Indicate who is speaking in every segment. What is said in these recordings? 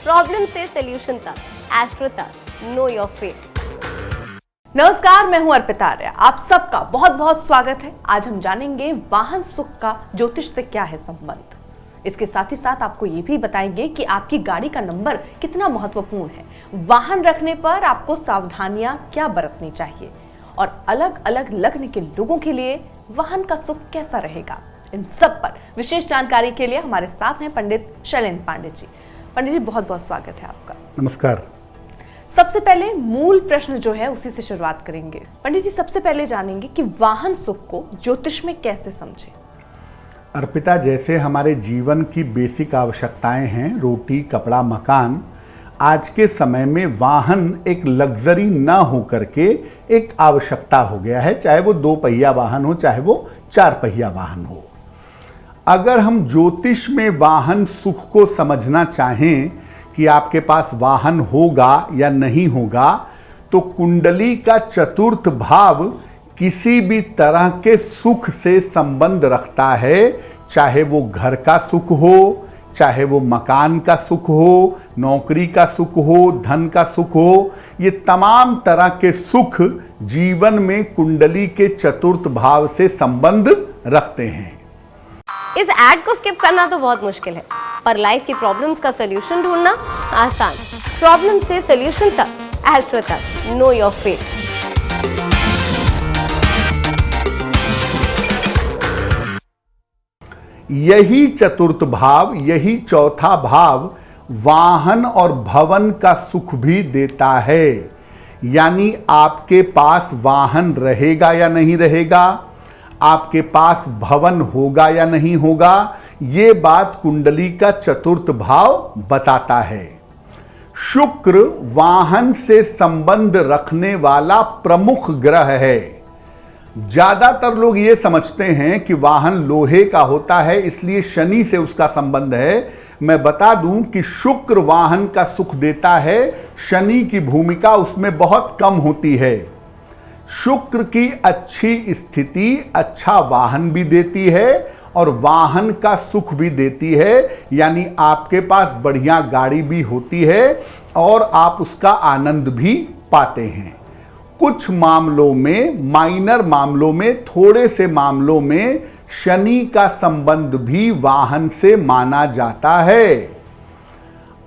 Speaker 1: Problem से solution तक, astro तक, नो योर फेट।
Speaker 2: नमस्कार, मैं हूं अर्पिता आर्य। आप सबका बहुत बहुत स्वागत है। आज हम जानेंगे वाहन सुख का ज्योतिष से क्या है संबंध। इसके साथ ही साथ आपको ये भी बताएंगे कि आपकी गाड़ी का नंबर कितना महत्वपूर्ण है, वाहन रखने पर आपको सावधानियां क्या बरतनी चाहिए और अलग अलग लग्न के लोगों के लिए वाहन का सुख कैसा रहेगा। इन सब पर विशेष जानकारी के लिए हमारे साथ हैं पंडित शैलेंद्र पांडे जी। पंडित जी, बहुत बहुत स्वागत है आपका।
Speaker 3: नमस्कार।
Speaker 2: सबसे पहले मूल प्रश्न जो है उसी से शुरुआत करेंगे। पंडित जी, सबसे पहले जानेंगे कि वाहन सुख को ज्योतिष में कैसे समझें।
Speaker 3: अर्पिता, जैसे हमारे जीवन की बेसिक आवश्यकताएं हैं, रोटी, कपड़ा, मकान, आज के समय में वाहन एक लग्जरी ना हो करके एक आवश्यकता हो गया है, चाहे वो 2 पहिया वाहन हो, चाहे वो 4 पहिया वाहन हो। अगर हम ज्योतिष में वाहन सुख को समझना चाहें कि आपके पास वाहन होगा या नहीं होगा, तो कुंडली का चतुर्थ भाव किसी भी तरह के सुख से संबंध रखता है, चाहे वो घर का सुख हो, चाहे वो मकान का सुख हो, नौकरी का सुख हो, धन का सुख हो। ये तमाम तरह के सुख जीवन में कुंडली के चतुर्थ भाव से संबंध रखते हैं।
Speaker 1: इस एड को स्किप करना तो बहुत मुश्किल है, पर लाइफ की प्रॉब्लम्स का सोल्यूशन ढूंढना आसान। प्रॉब्लम से सोल्यूशन तक, एस्ट्रो तक, नो योर फेट।
Speaker 3: यही चतुर्थ भाव, यही चौथा भाव वाहन और भवन का सुख भी देता है। यानी आपके पास वाहन रहेगा या नहीं रहेगा, आपके पास भवन होगा या नहीं होगा, ये बात कुंडली का चतुर्थ भाव बताता है। शुक्र वाहन से संबंध रखने वाला प्रमुख ग्रह है। ज्यादातर लोग ये समझते हैं कि वाहन लोहे का होता है, इसलिए शनि से उसका संबंध है। मैं बता दूं कि शुक्र वाहन का सुख देता है, शनि की भूमिका उसमें बहुत कम होती है। शुक्र की अच्छी स्थिति अच्छा वाहन भी देती है और वाहन का सुख भी देती है, यानी आपके पास बढ़िया गाड़ी भी होती है और आप उसका आनंद भी पाते हैं। कुछ मामलों में, माइनर मामलों में, थोड़े से मामलों में शनि का संबंध भी वाहन से माना जाता है।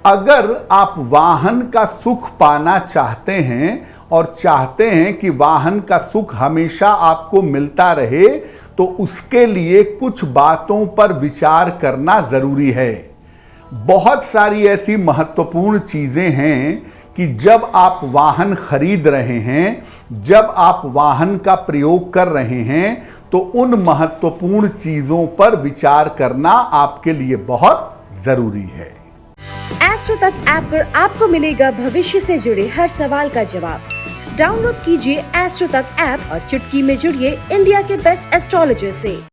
Speaker 3: अगर आप वाहन का सुख पाना चाहते हैं और चाहते हैं कि वाहन का सुख हमेशा आपको मिलता रहे, तो उसके लिए कुछ बातों पर विचार करना जरूरी है। बहुत सारी ऐसी महत्वपूर्ण चीजें हैं कि जब आप वाहन खरीद रहे हैं, जब आप वाहन का प्रयोग कर रहे हैं, तो उन महत्वपूर्ण चीजों पर विचार करना आपके लिए बहुत जरूरी है।
Speaker 4: एस्ट्रो तक ऐप पर आपको मिलेगा भविष्य से जुड़े हर सवाल का जवाब। डाउनलोड कीजिए एस्ट्रो तक ऐप और चुटकी में जुड़िए इंडिया के बेस्ट एस्ट्रोलॉजर से।